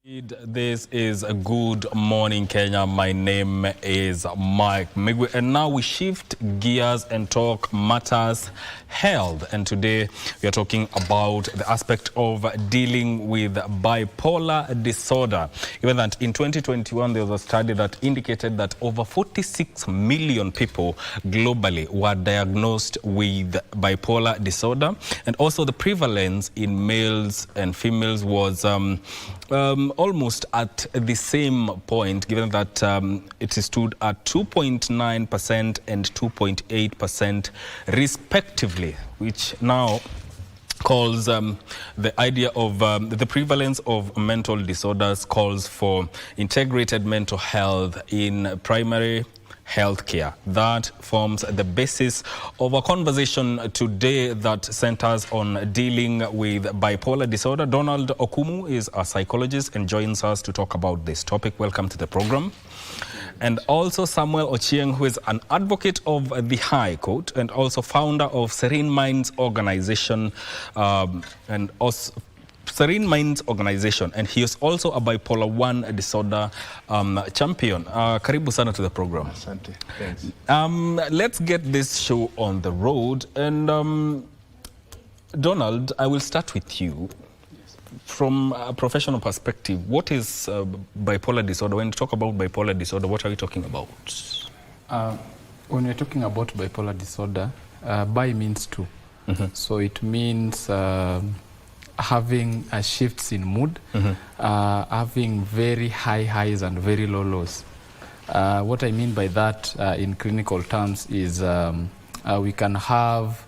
This is a Good Morning Kenya. My name is Mike Migwe, and now we shift gears and talk matters health. And today we are talking about the aspect of dealing with bipolar disorder. Even that in 2021 there was a study that indicated that over 46 million people globally were diagnosed with bipolar disorder, and also the prevalence in males and females was almost at the same point, given that it stood at 2.9% and 2.8% respectively, which now calls the idea of the prevalence of mental disorders calls for integrated mental health in primary healthcare. That forms the basis of a conversation today that centers on dealing with bipolar disorder. Donald Okumu is a psychologist and joins us to talk about this topic. Welcome to the program. And also Samuel Ochieng, who is an advocate of the High Court and also founder of Serene Minds Organization and also Serene Minds Organization, and he is also a bipolar 1 disorder champion. Karibu sana to the program. Asante. Thanks. Let's get this show on the road. And Donald, I will start with you. From a professional perspective, what is bipolar disorder? When you talk about bipolar disorder, what are we talking about? When we're talking about bipolar disorder, bi means two. So it means having shifts in mood, having very high highs and very low lows. What I mean by that in clinical terms is we can have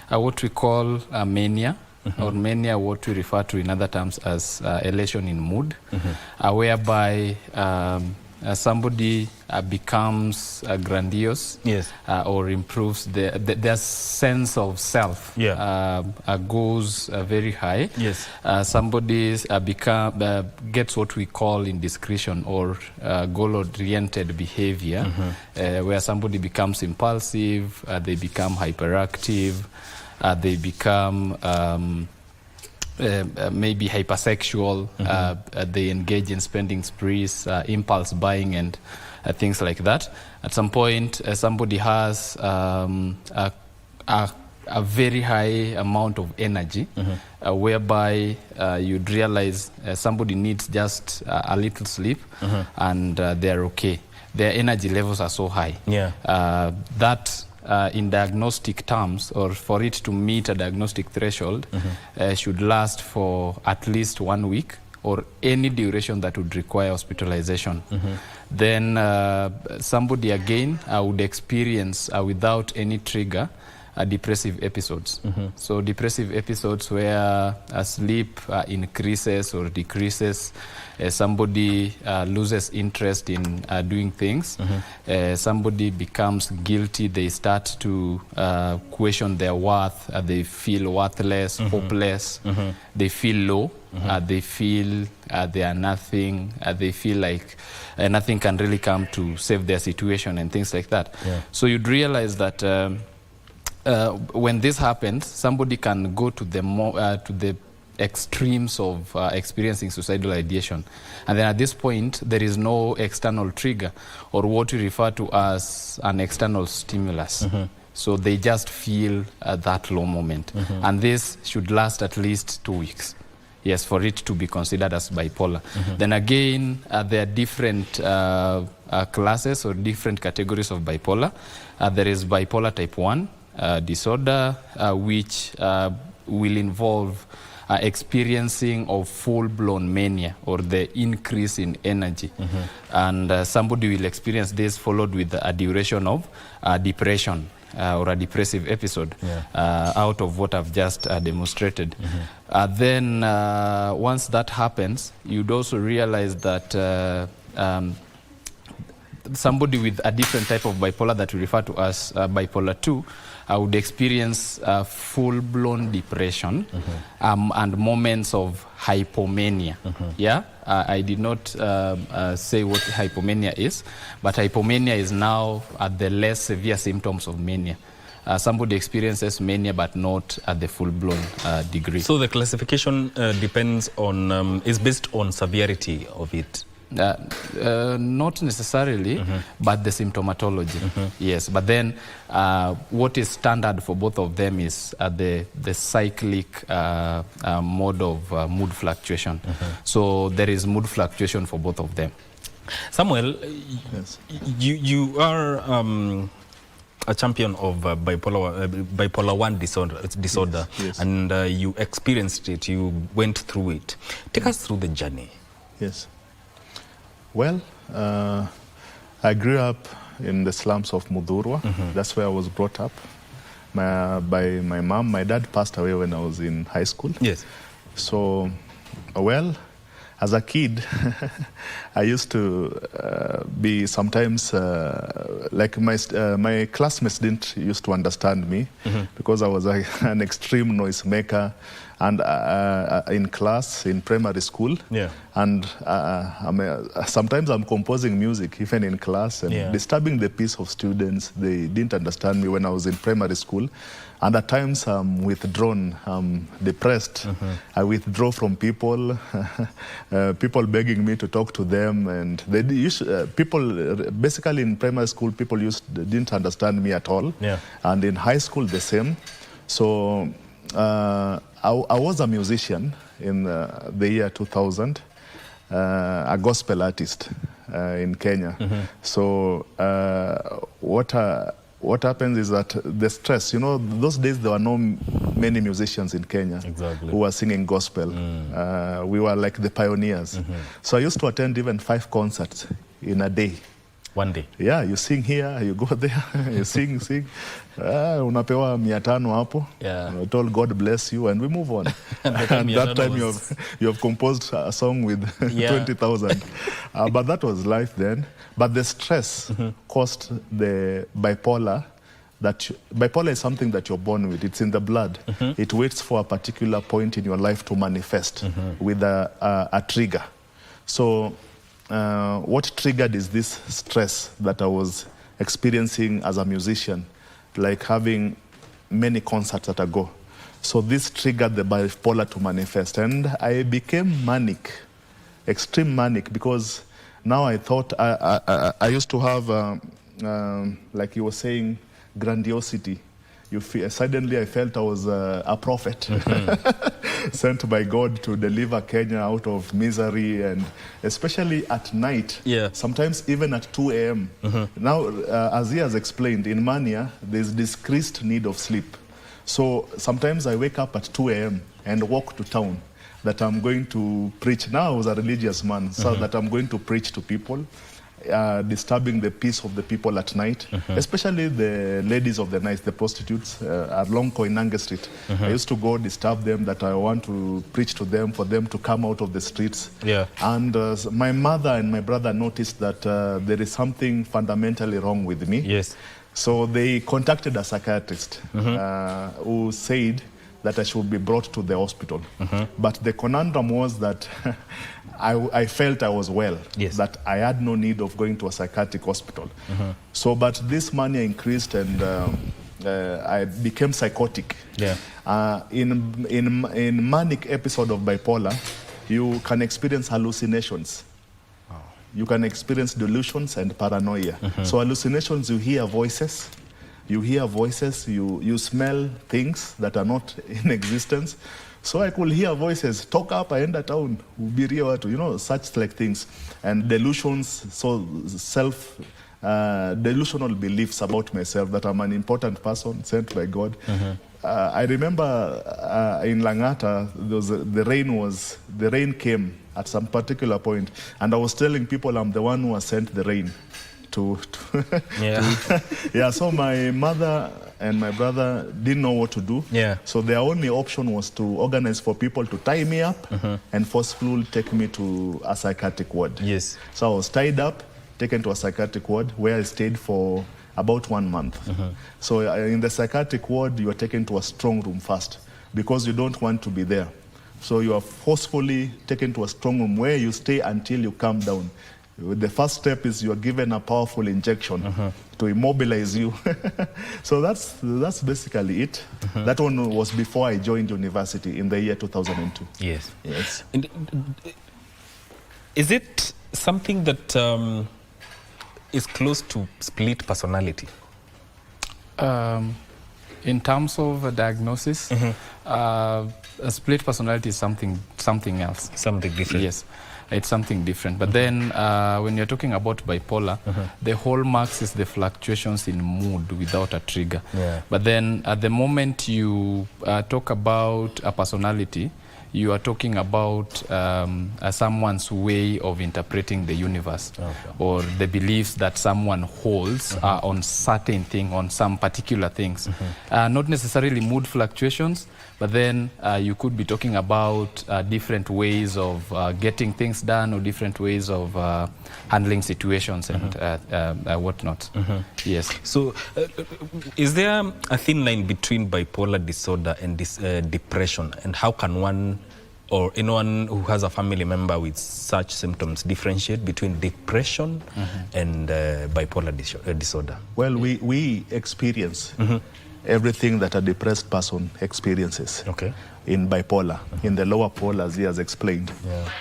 what we call mania, or mania, what we refer to in other terms as elation in mood, whereby somebody becomes grandiose, yes, or improves their sense of self, goes very high. Yes. Somebody gets what we call indiscretion or goal-oriented behavior, where somebody becomes impulsive, they become hyperactive, they become maybe hypersexual, they engage in spending sprees, impulse buying and things like that. At some point, somebody has a very high amount of energy, whereby you'd realize somebody needs just a little sleep and they're okay. Their energy levels are so high. That in diagnostic terms, or for it to meet a diagnostic threshold, should last for at least 1 week or any duration that would require hospitalization. Then somebody again would experience without any trigger depressive episodes. So depressive episodes where sleep increases or decreases, somebody loses interest in doing things, somebody becomes guilty, they start to question their worth, they feel worthless, hopeless, they feel low, they feel they are nothing, they feel like nothing can really come to save their situation and things like that. So you'd realize that when this happens, somebody can go to the extremes of experiencing suicidal ideation. And then at this point, there is no external trigger or what we refer to as an external stimulus. So they just feel that low moment. And this should last at least 2 weeks. Yes, for it to be considered as bipolar. Then again, there are different classes or different categories of bipolar. There is bipolar type 1 disorder, which will involve experiencing of full-blown mania or the increase in energy. And somebody will experience this followed with a duration of depression or a depressive episode out of what I've just demonstrated. Then once that happens, you'd also realize that somebody with a different type of bipolar that we refer to as bipolar 2 would experience full-blown depression and moments of hypomania. I did not say what hypomania is, but hypomania is now the less severe symptoms of mania. somebody experiences mania but not at the full-blown degree. So the classification depends on, is based on severity of it? Not necessarily, but the symptomatology, yes. But then what is standard for both of them is the cyclic mode of mood fluctuation. So there is mood fluctuation for both of them. Samuel, Yes. you are a champion of bipolar 1 disorder, Yes. and you experienced it, you went through it. Take us through the journey. Yes. Well, I grew up in the slums of Mudhurwa. That's where I was brought up by my mom. My dad passed away when I was in high school. Yes. So, well, as a kid, I used to be sometimes, like my classmates didn't used to understand me because I was an extreme noise maker. And in class, in primary school, and sometimes I'm composing music, even in class, and disturbing the peace of students. They didn't understand me when I was in primary school. And at times I'm withdrawn, I'm depressed. I withdraw from people, people begging me to talk to them. And they people, basically in primary school, people didn't understand me at all. And in high school, the same. So I was a musician in the year 2000, a gospel artist in Kenya. So what happens is that the stress, you know, those days there were not many musicians in Kenya who were singing gospel. We were like the pioneers. So I used to attend even 5 concerts in a day. One day. Yeah, you sing here, you go there, you sing. Unapewa 500 hapo. I told God bless you, and we move on. And that time you have composed a song with 20,000. But that was life then. But the stress caused the bipolar. Bipolar is something that you're born with. It's in the blood. It waits for a particular point in your life to manifest with a trigger. So what triggered is this stress that I was experiencing as a musician, like having many concerts at a go. So this triggered the bipolar to manifest, and I became manic, extreme manic, because now I thought I used to have, like you were saying, grandiosity. Suddenly I felt I was a prophet sent by God to deliver Kenya out of misery, and especially at night, sometimes even at 2 a.m. Now, as he has explained, in mania, there's decreased need of sleep. So sometimes I wake up at 2 a.m. and walk to town that I'm going to preach. Now I was a religious man, so that I'm going to preach to people. Disturbing the peace of the people at night, especially the ladies of the night, the prostitutes along Koinange Street. I used to go disturb them, that I want to preach to them, for them to come out of the streets. And my mother and my brother noticed that there is something fundamentally wrong with me. So they contacted a psychiatrist who said that I should be brought to the hospital. But the conundrum was that I felt I was well, that I had no need of going to a psychiatric hospital. So, but this mania increased, and I became psychotic. In manic episode of bipolar, you can experience hallucinations. You can experience delusions and paranoia. So hallucinations, you hear voices. You smell things that are not in existence. So I could hear voices, talk up, I end at town, ubiria watu, you know, such like things. And delusions, so delusional beliefs about myself, that I'm an important person sent by God. I remember in Langata, the rain came at some particular point, and I was telling people I'm the one who has sent the rain. So my mother and my brother didn't know what to do. So their only option was to organize for people to tie me up and forcefully take me to a psychiatric ward. So I was tied up, taken to a psychiatric ward, where I stayed for about 1 month. So in the psychiatric ward, you are taken to a strong room first, because you don't want to be there. So you are forcefully taken to a strong room where you stay until you calm down. The first step is you are given a powerful injection to immobilize you. So that's basically it. That one was before I joined university in the year 2002. Yes. Yes. And, is it something that is close to split personality? In terms of a diagnosis, a split personality is something else. Something different. Yes, it's something different. But then when you're talking about bipolar, the hallmarks is the fluctuations in mood without a trigger. Yeah. But then at the moment you talk about a personality, you are talking about someone's way of interpreting the universe, or the beliefs that someone holds on certain things, on some particular things. Not necessarily mood fluctuations, but then you could be talking about different ways of getting things done, or different ways of handling situations and whatnot. Yes. So is there a thin line between bipolar disorder and depression, and how can one or anyone who has a family member with such symptoms differentiate between depression and bipolar disorder? Well, we experience everything that a depressed person experiences in bipolar, in the lower pole, as he has explained.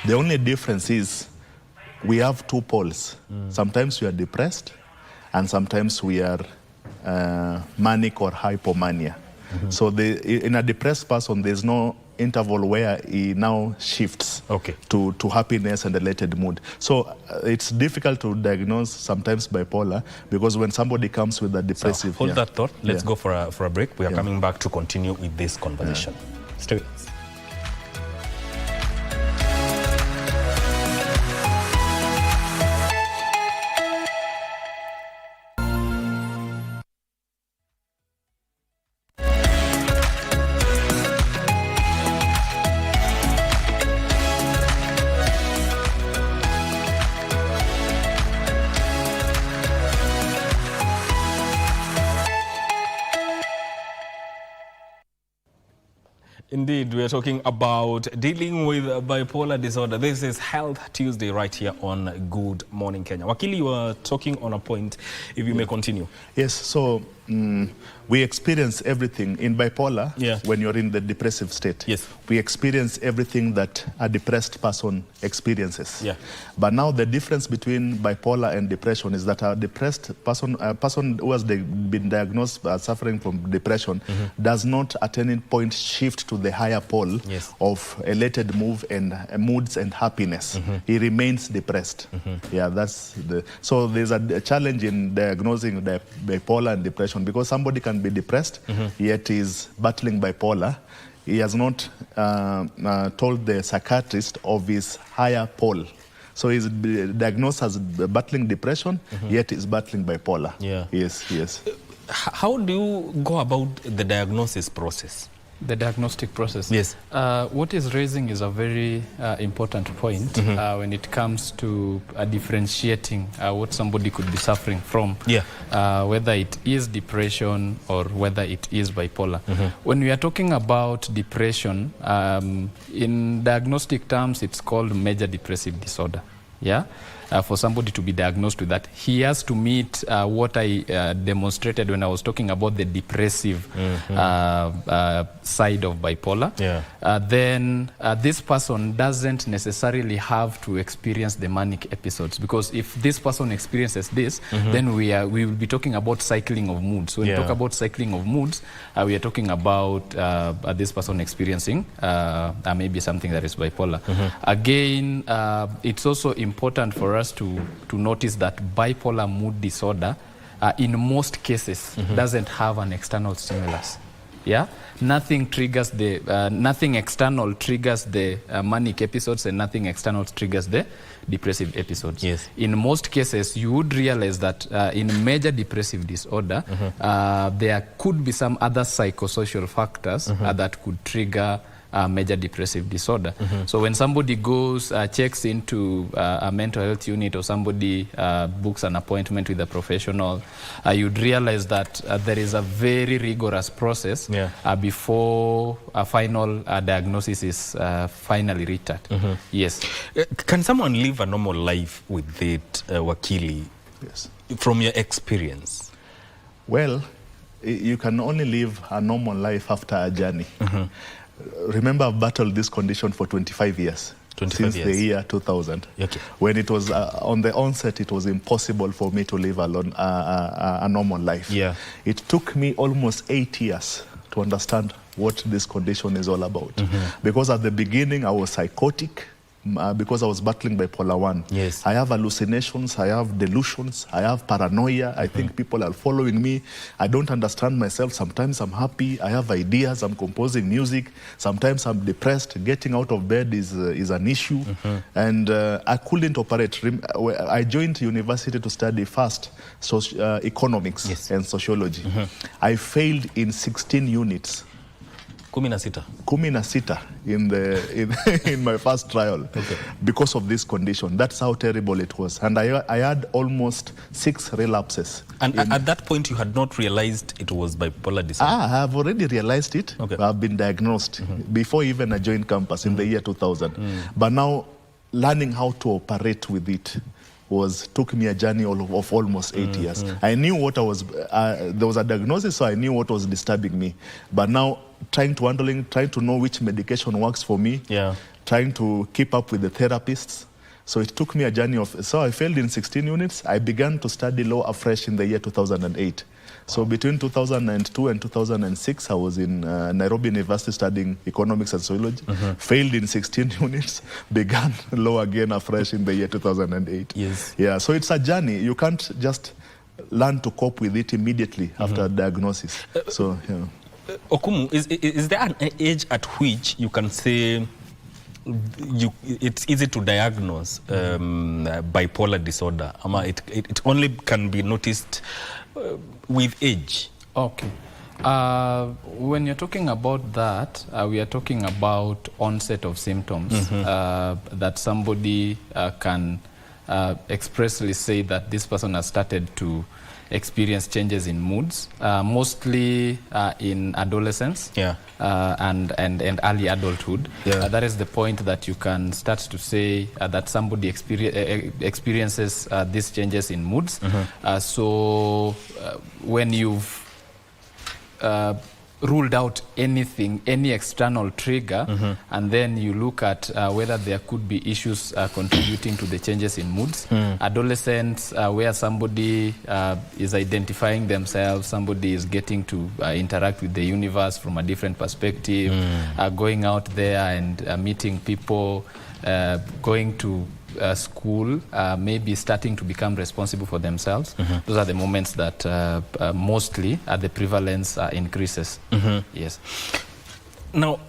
The only difference is we have two poles. Sometimes we are depressed, and sometimes we are manic or hypomania. So in a depressed person, there's no interval where he now shifts to happiness and elated mood. So it's difficult to diagnose sometimes bipolar, because when somebody comes with a depressive... So hold that thought. Let's go for a break. We are coming back to continue with this conversation. Stay with us. Indeed, we are talking about dealing with bipolar disorder. This is Health Tuesday right here on Good Morning Kenya. Wakili, you were talking on a point, if you may continue. Yes, so we experience everything in bipolar when you're in the depressive state. Yes. We experience everything that a depressed person experiences. But now the difference between bipolar and depression is that a depressed person, a person who has been diagnosed as suffering from depression, does not at any point shift to the higher pole of elated moods and happiness. He remains depressed. That's so there's a challenge in diagnosing the bipolar and depression, because somebody can be depressed, yet is battling bipolar. He has not told the psychiatrist of his higher pole. So he's diagnosed as battling depression, yet is battling bipolar. Yes. How do you go about the diagnosis process? The diagnostic process? Yes. What is raising is a very important point when it comes to differentiating what somebody could be suffering from, whether it is depression or whether it is bipolar. When we are talking about depression, in diagnostic terms, it's called major depressive disorder. For somebody to be diagnosed with that, he has to meet what I demonstrated when I was talking about the depressive side of bipolar. Then this person doesn't necessarily have to experience the manic episodes, because if this person experiences this, then we will be talking about cycling of moods. So when we talk about cycling of moods, we are talking about this person experiencing maybe something that is bipolar. Again, it's also important for us to notice that bipolar mood disorder in most cases doesn't have an external stimulus. Nothing triggers nothing external triggers the manic episodes, and nothing external triggers the depressive episodes. In most cases, you would realize that in major depressive disorder, there could be some other psychosocial factors that could trigger major depressive disorder. So when somebody goes, checks into a mental health unit, or somebody books an appointment with a professional, you'd realize that there is a very rigorous process before a final diagnosis is finally reached at. Yes. Can someone live a normal life with it, Wakili? Yes. From your experience? Well, you can only live a normal life after a journey. Remember, I've battled this condition for 25 years. 25 since the year 2000. Okay. When it was on the onset, it was impossible for me to live a normal life. Yeah. It took me almost 8 years to understand what this condition is all about. Because at the beginning, I was psychotic. Because I was battling bipolar 1. Yes. I have hallucinations, I have delusions, I have paranoia. I think people are following me. I don't understand myself. Sometimes I'm happy, I have ideas, I'm composing music. Sometimes I'm depressed. Getting out of bed is an issue. And I couldn't operate. I joined university to study first economics and sociology. I failed in 16 units. 16 in my first trial because of this condition. That's how terrible it was. And I had almost 6 relapses. And at that point, you had not realized it was bipolar disorder? I have already realized it. I've been diagnosed before even I joined campus in the year 2000. But now, learning how to operate with it took me a journey of almost 8 years. I knew what I was, there was a diagnosis, so I knew what was disturbing me. But now, trying to know which medication works for me, trying to keep up with the therapists. So it took me a journey so I failed in 16 units. I began to study law afresh in the year 2008. So between 2002 and 2006, I was in Nairobi University studying economics and sociology, failed in 16 units, began law again afresh in the year 2008. Yes. Yeah, so it's a journey. You can't just learn to cope with it immediately after diagnosis. So, yeah. Okumu, is there an age at which you can say it's easy to diagnose bipolar disorder? It only can be noticed with age? Okay. When you're talking about that, we are talking about onset of symptoms that somebody can expressly say that this person has started to experience changes in moods, mostly in adolescence and early adulthood. That is the point that you can start to say that somebody experiences these changes in moods. So when you've ruled out anything, any external trigger, and then you look at whether there could be issues contributing to the changes in moods. Adolescents, where somebody is identifying themselves, somebody is getting to interact with the universe from a different perspective, going out there and meeting people, going to school, maybe starting to become responsible for themselves. Those are the moments that mostly the prevalence increases. Yes. Now,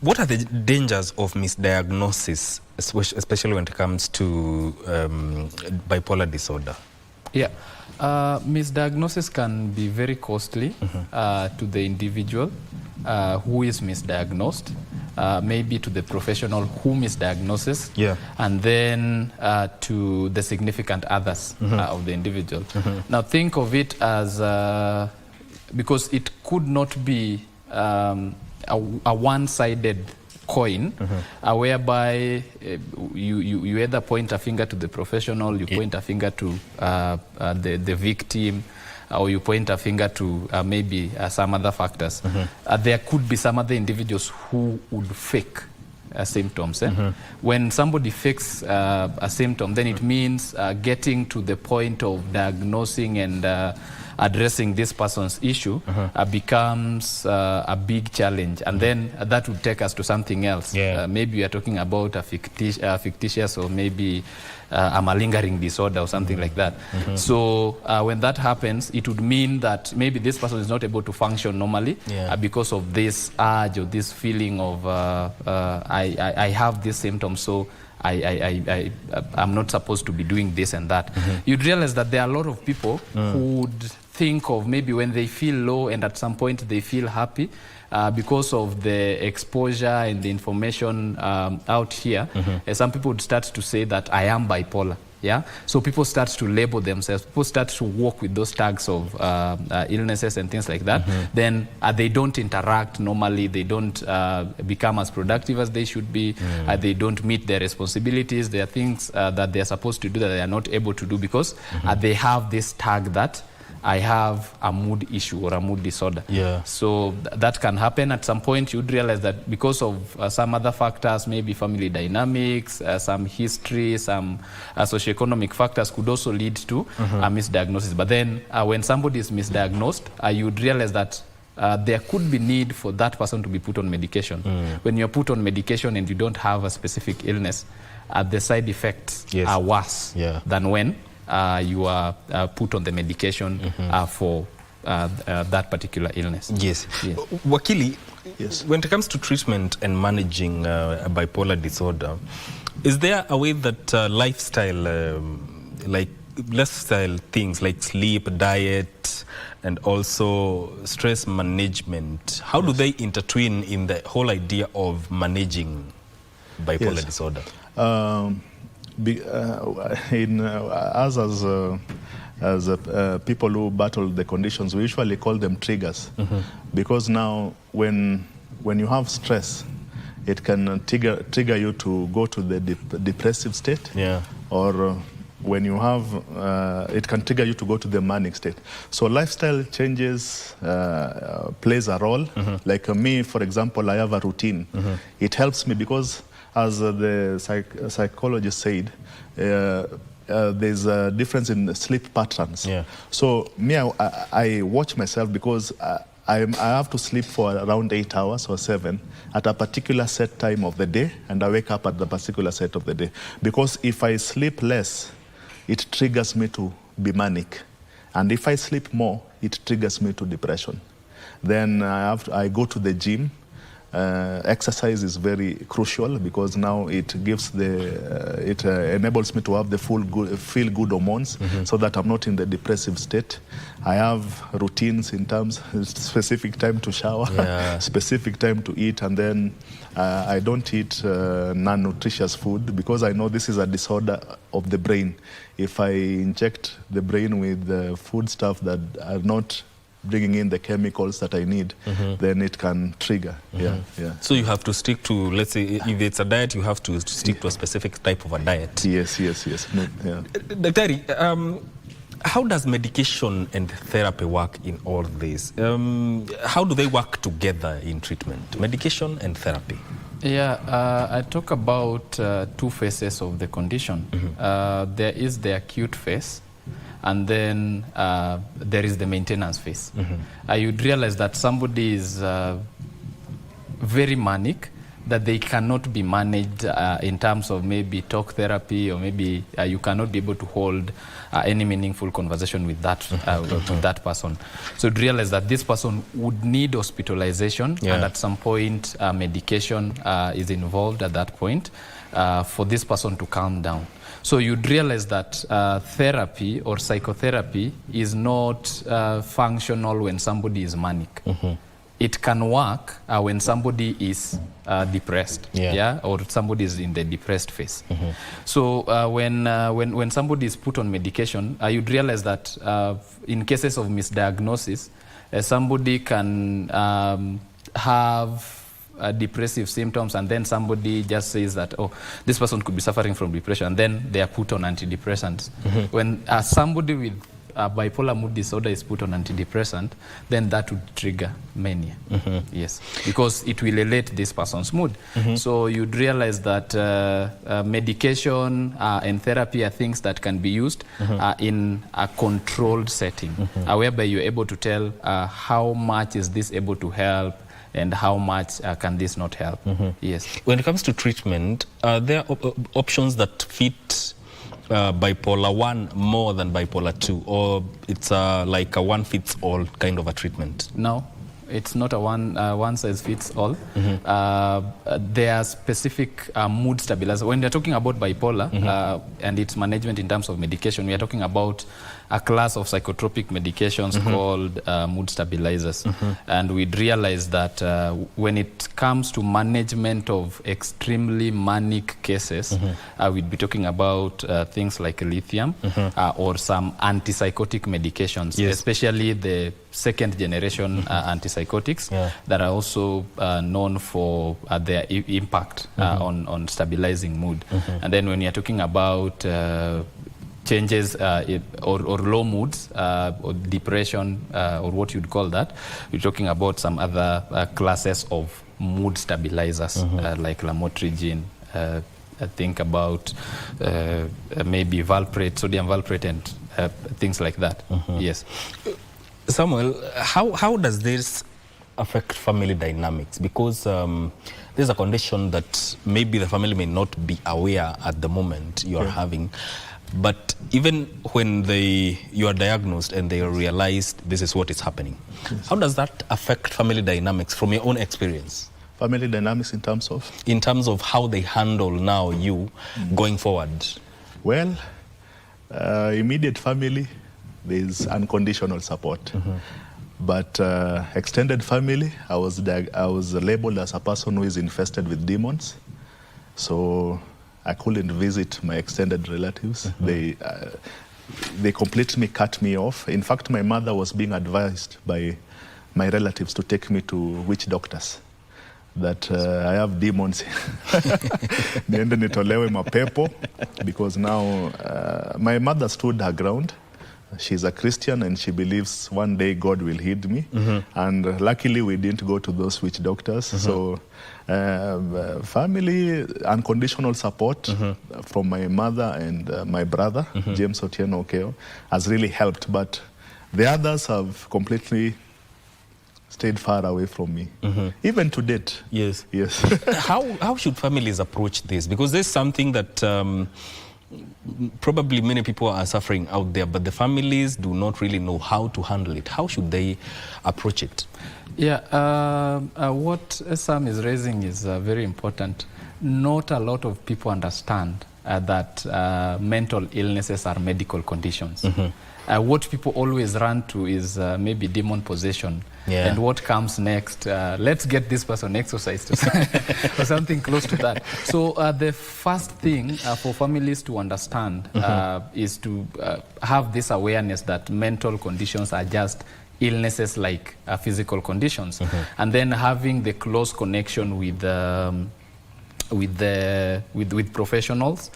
what are the dangers of misdiagnosis, especially when it comes to bipolar disorder? Yeah. Misdiagnosis can be very costly to the individual who is misdiagnosed, maybe to the professional who misdiagnoses, and then to the significant others of the individual. Now think of it as, because it could not be a one-sided coin, whereby you either point a finger to the professional, you point a finger to the victim, or you point a finger to maybe some other factors. There could be some other individuals who would fake symptoms. When somebody fakes a symptom, then it means getting to the point of diagnosing and addressing this person's issue becomes a big challenge, and then that would take us to something else. Maybe we are talking about a fictitious or maybe a malingering disorder or something like that. So when that happens, it would mean that maybe this person is not able to function normally because of this urge or this feeling of I have this symptom, so I'm not supposed to be doing this and that. You'd realize that there are a lot of people who would think of maybe when they feel low and at some point they feel happy, because of the exposure and the information out here, some people would start to say that I am bipolar. Yeah, so people start to label themselves. People start to work with those tags of illnesses and things like that. Then they don't interact normally. They don't become as productive as they should be. They don't meet their responsibilities. There are things that they are supposed to do that they are not able to do because they have this tag that I have a mood issue or a mood disorder. Yeah. So that can happen at some point. You'd realize that because of some other factors, maybe family dynamics, some history, some socioeconomic factors could also lead to a misdiagnosis. But then when somebody is misdiagnosed, you'd realize that there could be need for that person to be put on medication. When you're put on medication and you don't have a specific illness, the side effects are worse than when you are put on the medication for that particular illness. Yes. Wakili, when it comes to treatment and managing a bipolar disorder, is there a way that lifestyle things like sleep, diet, and also stress management, how do they intertwine in the whole idea of managing bipolar disorder? As people who battle the conditions, we usually call them triggers, because now when you have stress, it can trigger you to go to the depressive state, or when you have, it can trigger you to go to the manic state. So lifestyle changes plays a role. Like me, for example, I have a routine. It helps me because, as the psychologist said, there's a difference in sleep patterns. So me, I watch myself because I have to sleep for around 8 hours or 7 at a particular set time of the day, and I wake up at the particular set of the day. Because if I sleep less, it triggers me to be manic. And if I sleep more, it triggers me to depression. Then I go to the gym. Exercise is very crucial because now it gives it enables me to have the feel good hormones, so that I'm not in the depressive state. I have routines in terms specific time to shower, specific time to eat, and then I don't eat non-nutritious food because I know this is a disorder of the brain. If I inject the brain with food stuff that are not bringing in the chemicals that I need, then it can trigger. So you have to stick to, let's say, if it's a diet, you have to stick to a specific type of a diet. Yes. Daktari, how does medication and therapy work in all this? How do they work together in treatment, medication and therapy? I talk about 2 phases of the condition. There is the acute phase, and then there is the maintenance phase. You'd realize that somebody is very manic, that they cannot be managed in terms of maybe talk therapy, or maybe you cannot be able to hold any meaningful conversation with that with that person. So you'd realize that this person would need hospitalization, and at some point medication is involved at that point for this person to calm down. So you'd realize that therapy or psychotherapy is not functional when somebody is manic. It can work when somebody is depressed, or somebody is in the depressed phase. So when somebody is put on medication, you'd realize that in cases of misdiagnosis, somebody can have depressive symptoms, and then somebody just says that, oh, this person could be suffering from depression, and then they are put on antidepressants. When somebody with bipolar mood disorder is put on antidepressant, then that would trigger mania. Yes, because it will elevate this person's mood. So you'd realize that medication and therapy are things that can be used in a controlled setting, whereby you're able to tell how much is this able to help, and how much can this not help. Yes. When it comes to treatment, there are options that fit bipolar 1 more than bipolar 2, or it's like a one-fits-all kind of a treatment? No. it's not a one size fits all. There are specific mood stabilizers. When we're talking about bipolar and its management in terms of medication, we are talking about a class of psychotropic medications called mood stabilizers. And we'd realize that when it comes to management of extremely manic cases, we'd be talking about things like lithium or some antipsychotic medications, especially the second generation antipsychotics that are also known for their impact on stabilizing mood. And then when you're talking about changes or low moods or depression or what you'd call that, we're talking about some other classes of mood stabilizers like lamotrigine. I think about maybe valproate, sodium valproate, and things like that. Yes. Samuel, how does this affect family dynamics? Because there's a condition that maybe the family may not be aware at the moment you're having, but even when you are diagnosed and they realize this is what is happening, how does that affect family dynamics from your own experience? Family dynamics in terms of? In terms of how they handle now you going forward. Well, immediate family, there's unconditional support. But extended family, I was labeled as a person who is infested with demons. So I couldn't visit my extended relatives. They completely cut me off. In fact, my mother was being advised by my relatives to take me to witch doctors, that I have demons. Niende nitolewe mapepo, because now my mother stood her ground. She's a Christian and she believes one day God will heal me. And luckily we didn't go to those witch doctors. So family, unconditional support from my mother and my brother, James Otieno Okeo, has really helped. But the others have completely stayed far away from me, even to date. Yes. Yes. How should families approach this? Because there's something that probably many people are suffering out there, but the families do not really know how to handle it. How should they approach it? Yeah, what Sam is raising is very important. Not a lot of people understand that mental illnesses are medical conditions. What people always run to is maybe demon possession. And what comes next? Let's get this person exorcised or something close to that. So the first thing for families to understand is to have this awareness that mental conditions are just illnesses like physical conditions. And then having the close connection with professionals,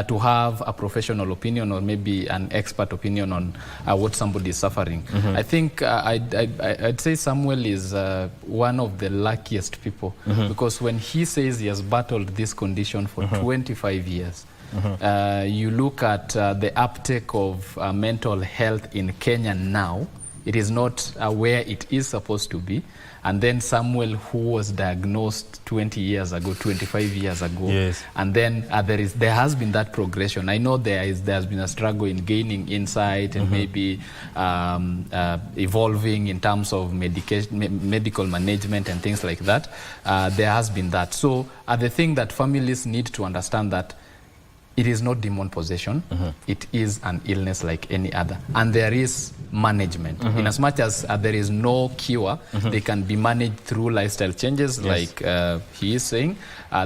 to have a professional opinion or maybe an expert opinion on what somebody is suffering. I think I'd say Samuel is one of the luckiest people, because when he says he has battled this condition for 25 years, you look at the uptake of mental health in Kenya now, it is not where it is supposed to be. And then Samuel, who was diagnosed 20 years ago, 25 years ago, and then there has been that progression. I know there has been a struggle in gaining insight and maybe evolving in terms of medical management and things like that. There has been that. So the thing that families need to understand that it is not demon possession. It is an illness like any other. And there is management. In as much as there is no cure, they can be managed through lifestyle changes, like he is saying.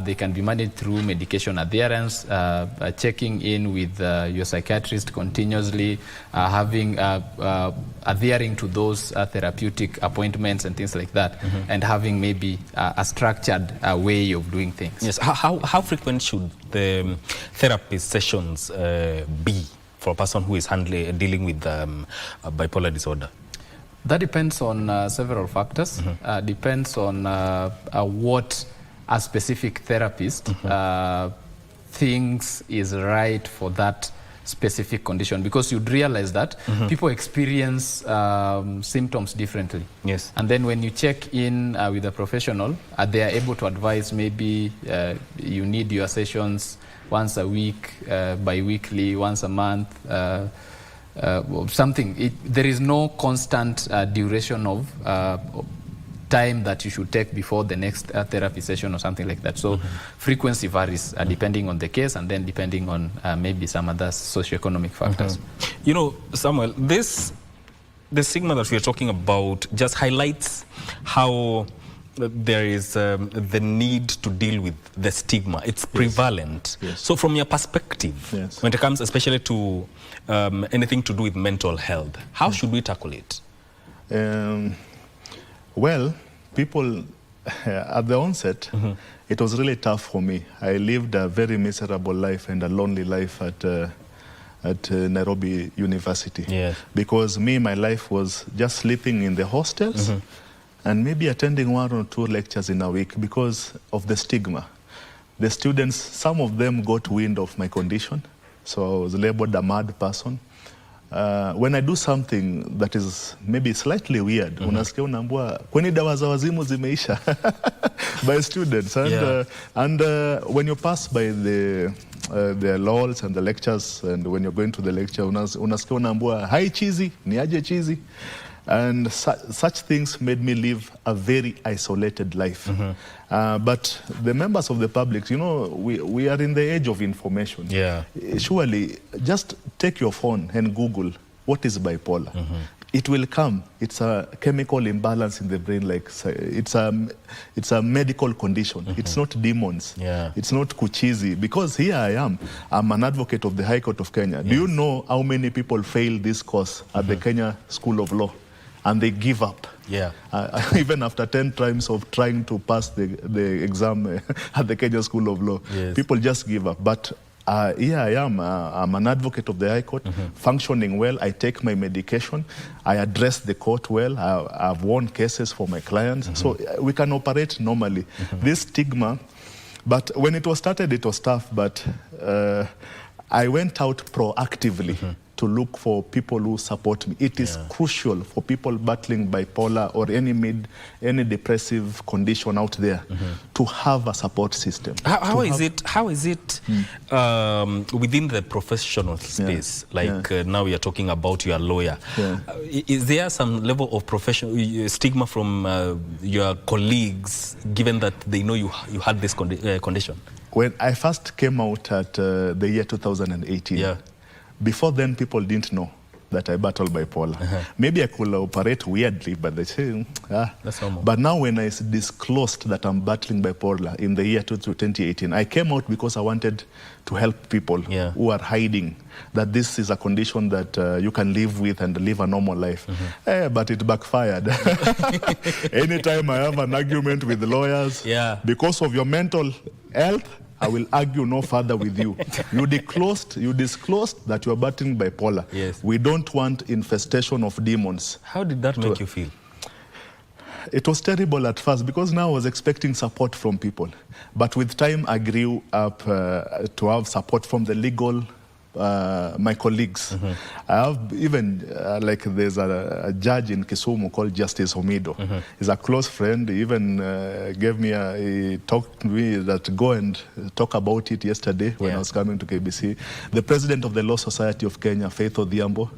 They can be managed through medication adherence, checking in with your psychiatrist continuously, adhering to those therapeutic appointments and things like that, and having maybe a structured way of doing things. Yes. How frequent should the therapy sessions be for a person who is dealing with bipolar disorder? That depends on several factors. Depends on what a specific therapist thinks is right for that specific condition, because you'd realize that people experience symptoms differently. Yes. And then when you check in with a professional, they are able to advise maybe you need your sessions once a week, bi-weekly, once a month, something. There is no constant duration of time that you should take before the next therapy session or something like that. So frequency varies depending on the case and then depending on maybe some other socioeconomic factors. You know, Samuel, the stigma that we're talking about just highlights how there is the need to deal with the stigma. It's prevalent. Yes. So from your perspective, when it comes especially to anything to do with mental health, how should we tackle it? Well, people, at the onset, it was really tough for me. I lived a very miserable life and a lonely life at Nairobi University. Yes. Because my life was just sleeping in the hostels and maybe attending 1 or 2 lectures in a week because of the stigma. The students, some of them got wind of my condition, so I was labeled a mad person. When I do something that is maybe slightly weird, unasikia unaambua kwani dawa za wazimu zimeisha by students. And when you pass by the laws and the lectures, and when you're going to the lecture, unasikia unaambua hi cheesy, ni aje cheesy. And such things made me live a very isolated life. But the members of the public, you know, we are in the age of information. Yeah. Surely, just take your phone and Google, what is bipolar? It will come. It's a chemical imbalance in the brain. Like it's a medical condition. It's not demons. Yeah. It's not kuchizi. Because here I am. I'm an advocate of the High Court of Kenya. Do you know how many people fail this course at the Kenya School of Law? And they give up. Yeah. Even after 10 times of trying to pass the exam at the Kenya School of Law, people just give up. But here I am. I'm an advocate of the High Court, functioning well. I take my medication. I address the court well. I've won cases for my clients. So we can operate normally. This stigma, but when it was started, it was tough. But I went out proactively to look for people who support me. It is crucial for people battling bipolar or any depressive condition out there to have a support system. How is it within the professional space? Now we are talking about your lawyer. Is there some level of professional stigma from your colleagues, given that they know you had this condition? When I first came out at the year 2018, before then, people didn't know that I battle bipolar. Maybe I could operate weirdly, but they say, that's normal. But now when I disclosed that I'm battling bipolar in the year 2018, I came out because I wanted to help people who are hiding that this is a condition that you can live with and live a normal life. But it backfired. Anytime I have an argument with the lawyers, because of your mental health, I will argue no further with you. You disclosed that you are battling bipolar. We don't want infestation of demons. How did that make you feel? It was terrible at first because now I was expecting support from people. But with time, I grew up to have support from the legal my colleagues. I have even, there's a judge in Kisumu called Justice Omido. He's a close friend. He even he talked to me that go and talk about it yesterday when I was coming to KBC. The president of the Law Society of Kenya, Faith Odhiambo,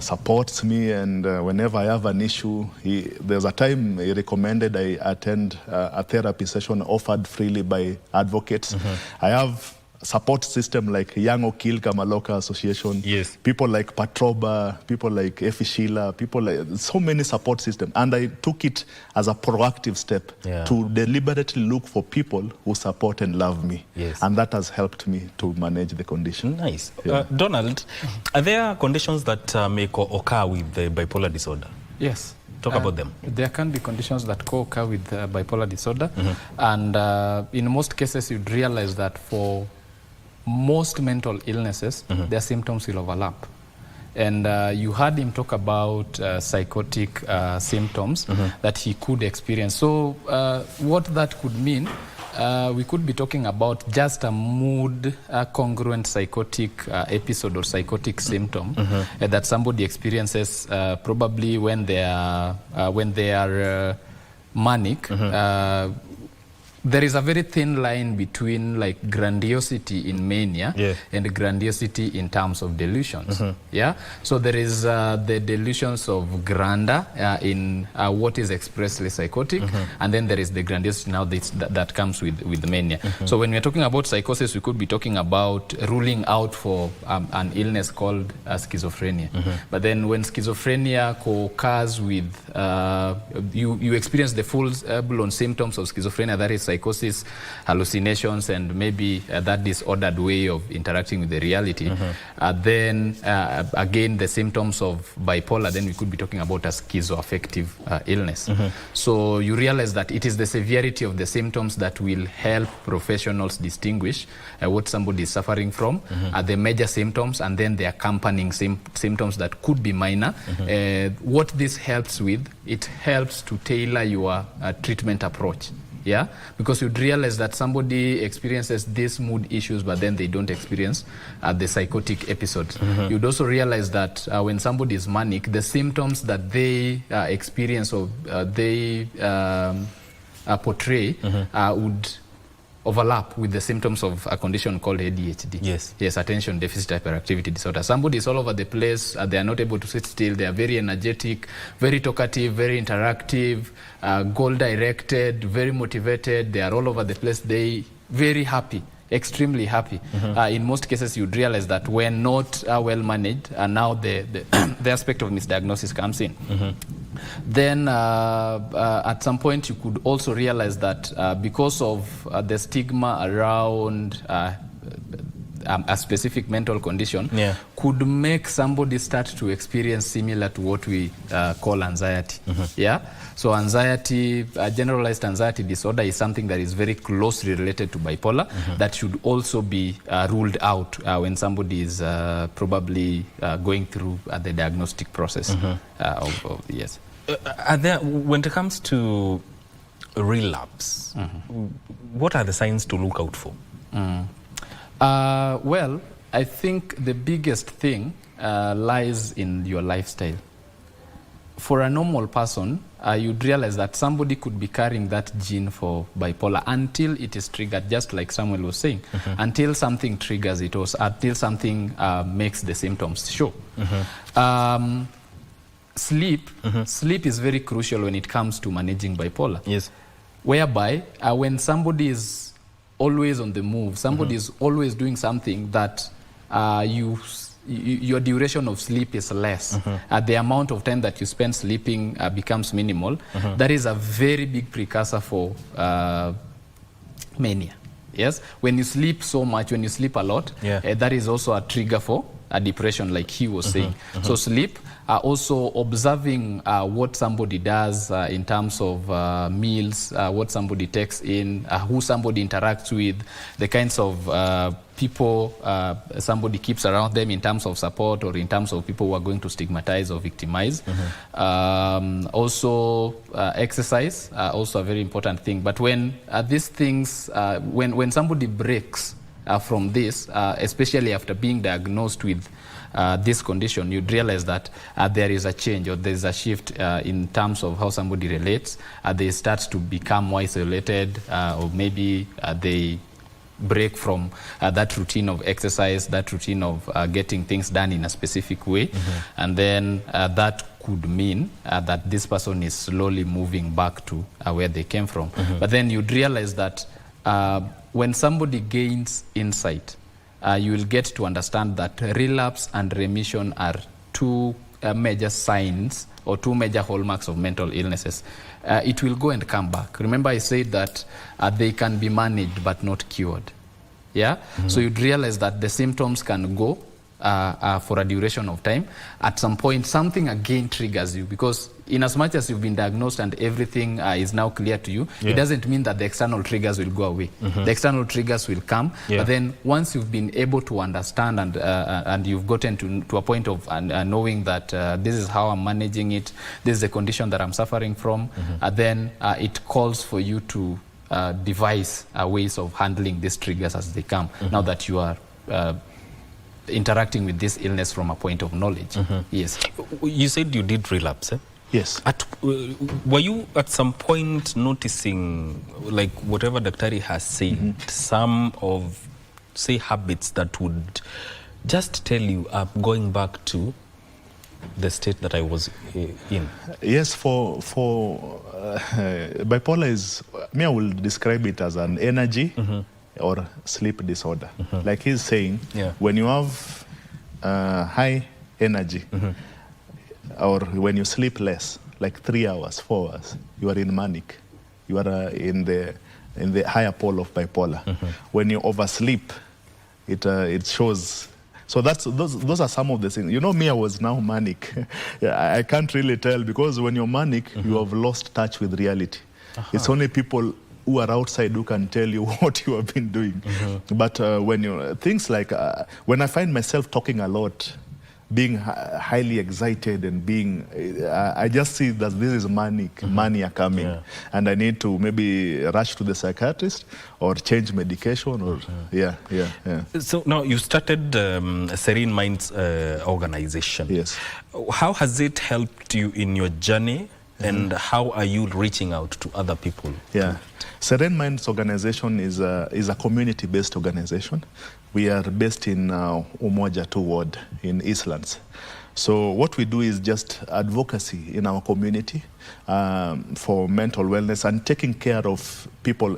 supports me, and whenever I have an issue, there's a time he recommended I attend a therapy session offered freely by advocates. I have support system like Young Okil Kamaloka Association, people like Patroba, people like Efi Sheila, people like so many support systems. And I took it as a proactive step to deliberately look for people who support and love me. And that has helped me to manage the condition. Nice. Donald, are there conditions that may occur with the bipolar disorder? Yes. Talk about them. There can be conditions that co-occur with bipolar disorder. And in most cases, you'd realize that for most mental illnesses, their symptoms will overlap. And you heard him talk about psychotic symptoms that he could experience. So what that could mean, we could be talking about just a mood congruent psychotic episode or psychotic symptom that somebody experiences probably when they are manic. there is a very thin line between like grandiosity in mania and grandiosity in terms of delusions. Yeah, so there is the delusions of grandeur in what is expressly psychotic, and then there is the grandiosity now that comes with mania. So when we're talking about psychosis, we could be talking about ruling out for an illness called schizophrenia. But then when schizophrenia co-occurs with you experience the full-blown symptoms of schizophrenia, that is psychosis, hallucinations, and maybe that disordered way of interacting with the reality. Then again, the symptoms of bipolar, then we could be talking about a schizoaffective illness. So you realize that it is the severity of the symptoms that will help professionals distinguish what somebody is suffering from, the major symptoms, and then the accompanying symptoms that could be minor. What this helps with, it helps to tailor your treatment approach. Yeah, because you'd realize that somebody experiences these mood issues, but then they don't experience the psychotic episodes. You'd also realize that when somebody is manic, the symptoms that they experience or they portray would overlap with the symptoms of a condition called ADHD. Yes, attention deficit hyperactivity disorder. Somebody is all over the place. They are not able to sit still. They are very energetic, very talkative, very interactive, goal-directed, very motivated. They are all over the place. They very happy, extremely happy. In most cases, you'd realize that when not well managed, now the aspect of misdiagnosis comes in. Then at some point you could also realize that because of the stigma around a specific mental condition could make somebody start to experience similar to what we call anxiety. Yeah, so anxiety, generalized anxiety disorder is something that is very closely related to bipolar that should also be ruled out when somebody is probably going through the diagnostic process. Yes. Are there, when it comes to relapse, what are the signs to look out for? Well, I think the biggest thing lies in your lifestyle. For a normal person, you'd realize that somebody could be carrying that gene for bipolar until it is triggered, just like Samuel was saying, until something triggers it or until something makes the symptoms show. Sleep is very crucial when it comes to managing bipolar. Yes. Whereby when somebody is always on the move, somebody is always doing something that your duration of sleep is less. The amount of time that you spend sleeping becomes minimal. That is a very big precursor for mania. Yes, when you sleep so much, when you sleep a lot, that is also a trigger for a depression, like he was saying. So sleep, also observing what somebody does in terms of meals, what somebody takes in, who somebody interacts with, the kinds of people somebody keeps around them in terms of support or in terms of people who are going to stigmatize or victimize. Also exercise, also a very important thing. But when these things, when somebody breaks from this, especially after being diagnosed with this condition, you'd realize that there is a change or there's a shift in terms of how somebody relates. They start to become more isolated, or maybe they break from that routine of exercise, that routine of getting things done in a specific way. And then that could mean that this person is slowly moving back to where they came from. But then you'd realize that when somebody gains insight, you will get to understand that relapse and remission are two major signs or two major hallmarks of mental illnesses. It will go and come back. Remember I said that they can be managed but not cured. Yeah? So you'd realize that the symptoms can go for a duration of time. At some point, something again triggers you, because in as much as you've been diagnosed and everything is now clear to you, it doesn't mean that the external triggers will go away. The external triggers will come, but then once you've been able to understand and you've gotten to a point of knowing that this is how I'm managing it, this is the condition that I'm suffering from, then it calls for you to devise ways of handling these triggers as they come, now that you are interacting with this illness from a point of knowledge. Yes. You said you did relapse, eh? Yes. Were you at some point noticing, like whatever Daktari has said, some of, say, habits that would just tell you, going back to the state that I was in? Yes, for bipolar is, I will describe it as an energy or sleep disorder. Like he's saying, when you have high energy or when you sleep less, like 3 hours, 4 hours, you are in manic. You are in the higher pole of bipolar. When you oversleep, it shows. So those are some of the things. You know, me, I was now manic. I can't really tell, because when you're manic, you have lost touch with reality. It's only people who are outside who can tell you what you have been doing. But when you, things like, when I find myself talking a lot, being highly excited and being, I just see that this is mania coming, and I need to maybe rush to the psychiatrist or change medication or So now you started Serene Minds organization. Yes. How has it helped you in your journey, and how are you reaching out to other people? Yeah, Serene Minds organization is a community-based organization. We are based in Umoja 2 Ward in Eastlands. So what we do is just advocacy in our community for mental wellness and taking care of people,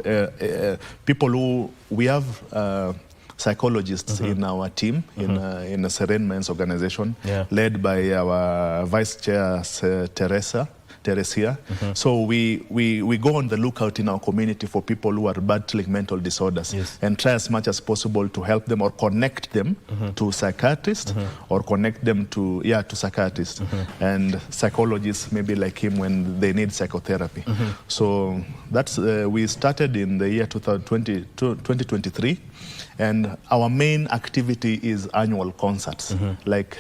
people who, we have psychologists in our team, in a Serene Minds organization, led by our Vice Chair, Teresia. So we go on the lookout in our community for people who are battling mental disorders and try as much as possible to help them or connect them to psychiatrists or connect them to psychiatrists and psychologists, maybe like him, when they need psychotherapy. So that's we started in the year 2023, and our main activity is annual concerts. Like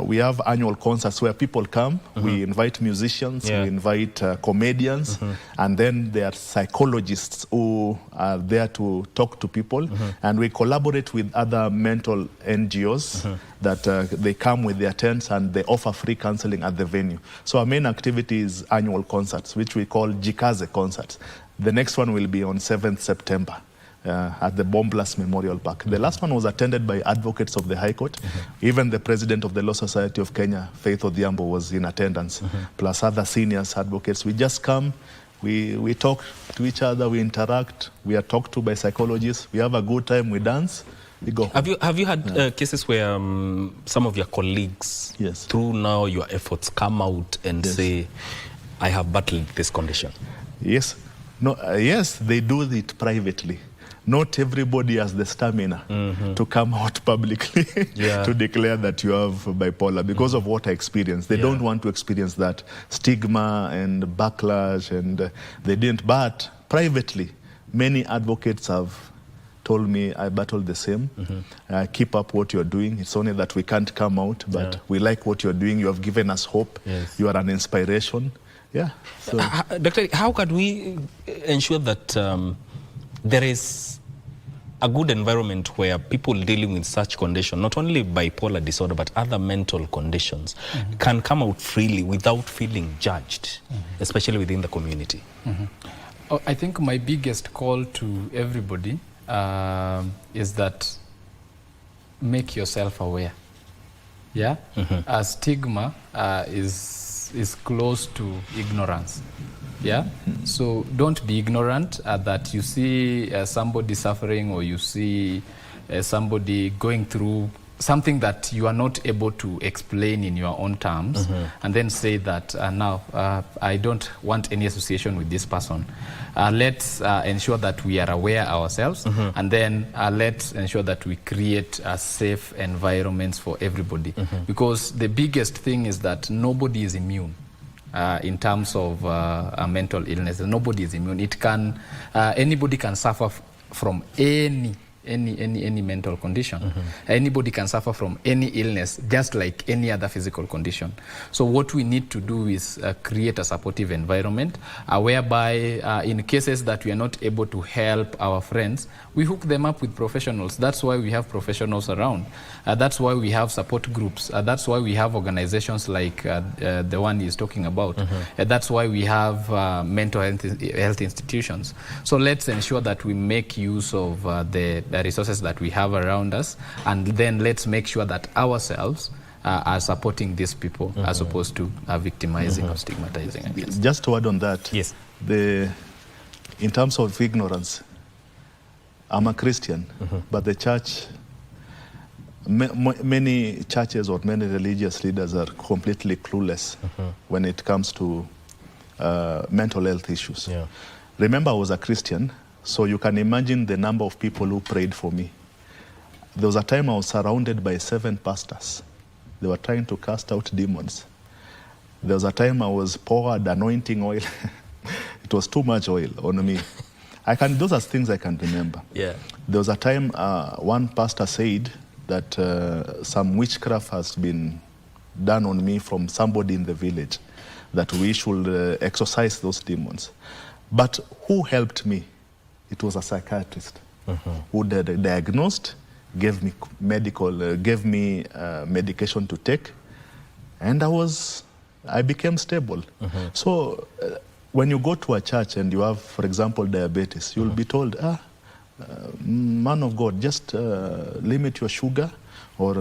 we have annual concerts where people come, we invite musicians, we invite comedians, and then there are psychologists who are there to talk to people, and we collaborate with other mental NGOs that they come with their tents and they offer free counseling at the venue. So our main activity is annual concerts, which we call Jikaze concerts. The next one will be on 7th September. At the Bomblas Memorial Park. The last one was attended by advocates of the High Court. Even the president of the Law Society of Kenya, Faith Odhiambo, was in attendance, plus other seniors advocates. We just come, we talk to each other, we interact, we are talked to by psychologists, we have a good time, we dance, we go home. Have you had cases where some of your colleagues, through now your efforts, come out and say, I have battled this condition? Yes. No, yes, they do it privately. Not everybody has the stamina to come out publicly to declare that you have bipolar because of what I experienced. They don't want to experience that stigma and backlash, and they didn't. But privately, many advocates have told me, I battled the same. Keep up what you're doing. It's only that we can't come out, but we like what you're doing. You have given us hope. You are an inspiration. So. Doctor, how can we ensure that there is a good environment where people dealing with such condition, not only bipolar disorder, but other mental conditions, can come out freely without feeling judged, especially within the community? I think my biggest call to everybody is that make yourself aware. A stigma is close to ignorance. So don't be ignorant that you see somebody suffering, or you see somebody going through something that you are not able to explain in your own terms, and then say that now I don't want any association with this person. Let's ensure that we are aware ourselves, and then let's ensure that we create safe environments for everybody, because the biggest thing is that nobody is immune. In terms of a mental illness, nobody is immune. It can, anybody can suffer from any any mental condition. Anybody can suffer from any illness, just like any other physical condition. So what we need to do is create a supportive environment whereby in cases that we are not able to help our friends, we hook them up with professionals. That's why we have professionals around. That's why we have support groups. That's why we have organizations like the one he's talking about. That's why we have mental health institutions. So let's ensure that we make use of the resources that we have around us, and then let's make sure that ourselves are supporting these people as opposed to victimizing or stigmatizing. Just to add on that, yes, in terms of ignorance, I'm a Christian, but the church, many churches or many religious leaders are completely clueless when it comes to mental health issues. Yeah. Remember, I was a Christian, so you can imagine the number of people who prayed for me. There was a time I was surrounded by 7 pastors. They were trying to cast out demons. There was a time I was poured anointing oil. It was too much oil on me. Those are things I can remember. Yeah. There was a time one pastor said that some witchcraft has been done on me from somebody in the village, that we should exorcise those demons. But who helped me? It was a psychiatrist who diagnosed, gave me medication to take, and I became stable. So when you go to a church and you have, for example, diabetes, you'll be told, man of God, just limit your sugar, or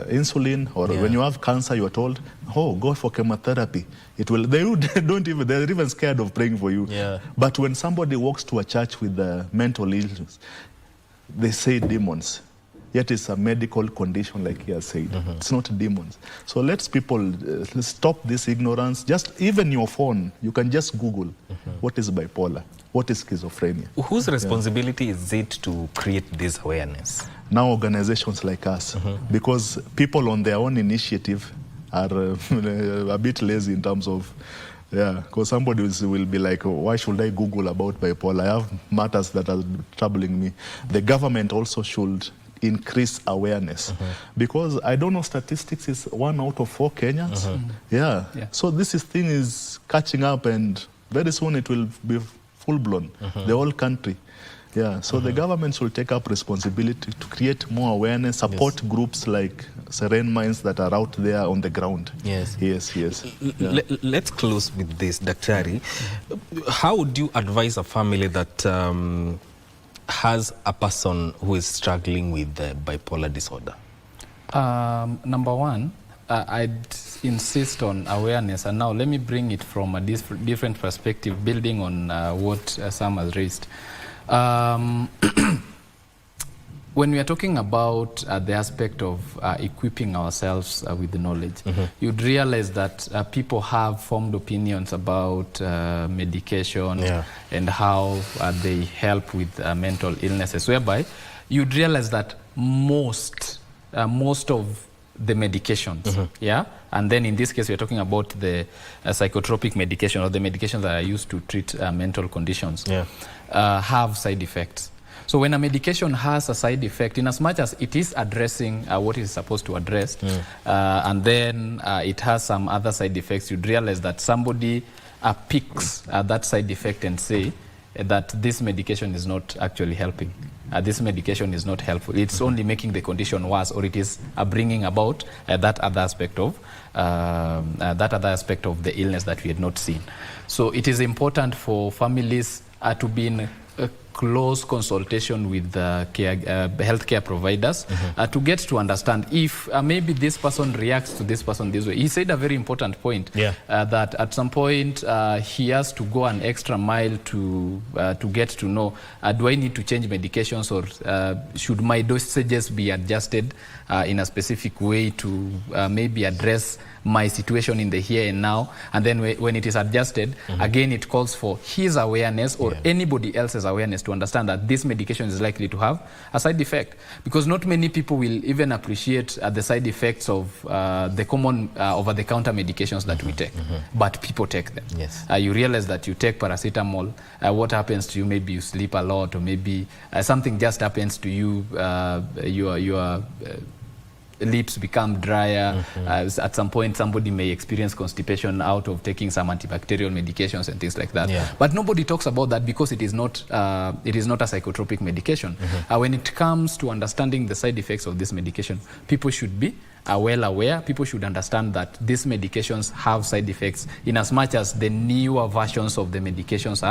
insulin, or when you have cancer, you are told, oh, go for chemotherapy. They're even scared of praying for you. Yeah. But when somebody walks to a church with mental illness, they say demons. Yet it's a medical condition, like he has said. It's not demons. So let's people stop this ignorance. Just even your phone, you can just Google what is bipolar, what is schizophrenia. Whose responsibility is it to create this awareness? Now organizations like us, because people on their own initiative are a bit lazy in terms of, because somebody will be like, why should I Google about bipolar? I have matters that are troubling me. The government also should increase awareness, because I don't know, statistics is 1 out of 4 Kenyans. So this thing is catching up, and very soon it will be full-blown, the whole country. So the government should take up responsibility to create more awareness, support groups like Serene Minds that are out there on the ground. Yes. Let's close with this, Daktari. How would you advise a family that has a person who is struggling with bipolar disorder? Number one, I'd insist on awareness, and now let me bring it from a different perspective, building on what Sam has raised. When we are talking about the aspect of equipping ourselves with the knowledge, you'd realize that people have formed opinions about medication and how they help with mental illnesses, whereby you'd realize that most of the medications, and then in this case we're talking about the psychotropic medication, or the medications that are used to treat mental conditions, have side effects. So when a medication has a side effect, in as much as it is addressing what it is supposed to address, and then it has some other side effects, you'd realize that somebody picks that side effect and say that this medication is not actually helping. This medication is not helpful. It's only making the condition worse, or it is bringing about that other aspect of the illness that we had not seen. So it is important for families to be in close consultation with healthcare providers to get to understand if maybe this person reacts to this person this way. He said a very important point, that at some point he has to go an extra mile to get to know, do I need to change medications, or should my dosages be adjusted in a specific way to maybe address my situation in the here and now. And then when it is adjusted, again it calls for his awareness or anybody else's awareness. is to understand that this medication is likely to have a side effect, because not many people will even appreciate the side effects of the common over-the-counter medications that we take, but people take them. Yes. You realize that you take paracetamol, what happens to you? Maybe you sleep a lot, or maybe something just happens to you, your lips become drier. At some point, somebody may experience constipation out of taking some antibacterial medications and things like that. Yeah. But nobody talks about that because it is not a psychotropic medication. When it comes to understanding the side effects of this medication, people should be well aware. People should understand that these medications have side effects, in as much as the newer versions of the medications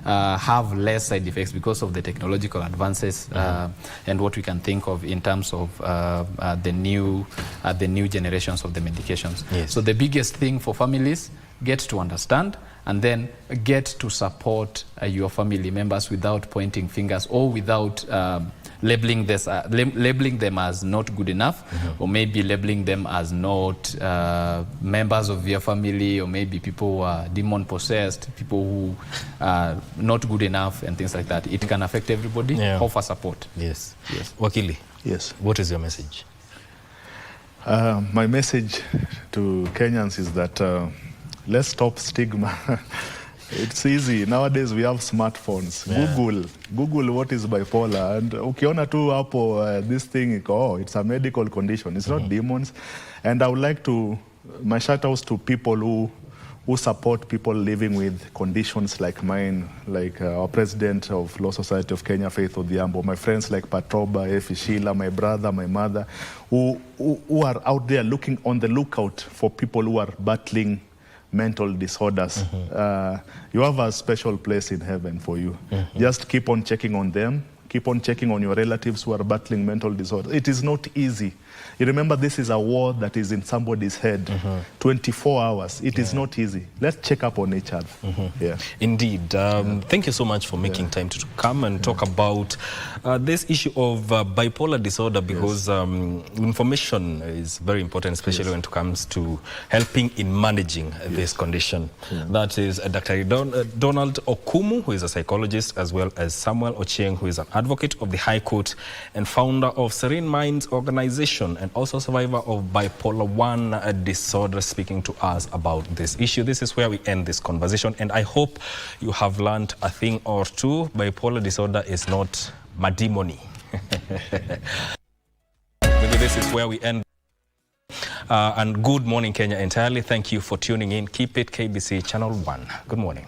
have less side effects because of the technological advances and what we can think of in terms of the new generations of the medications. Yes. So the biggest thing for families, get to understand, and then get to support your family members without pointing fingers, or without labeling them as not good enough, or maybe labeling them as not members of your family, or maybe people who are demon possessed, people who are not good enough, and things like that. It can affect everybody. Yeah. Offer support. Yes. Yes. Wakili. Yes. What is your message? My message to Kenyans is that let's stop stigma. It's easy. Nowadays we have smartphones. Yeah. Google what is bipolar. And ukiona tu hapo this thing, it's a medical condition. It's not demons. And I would like to, my shout outs to people who support people living with conditions like mine, like our president of Law Society of Kenya, Faith Odhiambo, my friends like Patroba, Efi Sheila, my brother, my mother, who are out there on the lookout for people who are battling mental disorders. You have a special place in heaven for you. Just keep on checking on them. Keep on checking on your relatives who are battling mental disorders. It is not easy. You remember, this is a war that is in somebody's head 24 hours. It is not easy. Let's check up on each other. Yeah. Indeed. Thank you so much for making time to come and talk about this issue of bipolar disorder, because information is very important, especially when it comes to helping in managing this condition. That is Dr. Donald Okumu, who is a psychologist, as well as Samuel Ochieng, who is an advocate of the High Court and founder of Serene Minds Organization, and also survivor of bipolar 1 disorder, speaking to us about this issue. This is where we end this conversation, and I hope you have learned a thing or two. Bipolar disorder is not madimony. Maybe this is where we end. And good morning, Kenya entirely. Thank you for tuning in. Keep it KBC Channel 1. Good morning.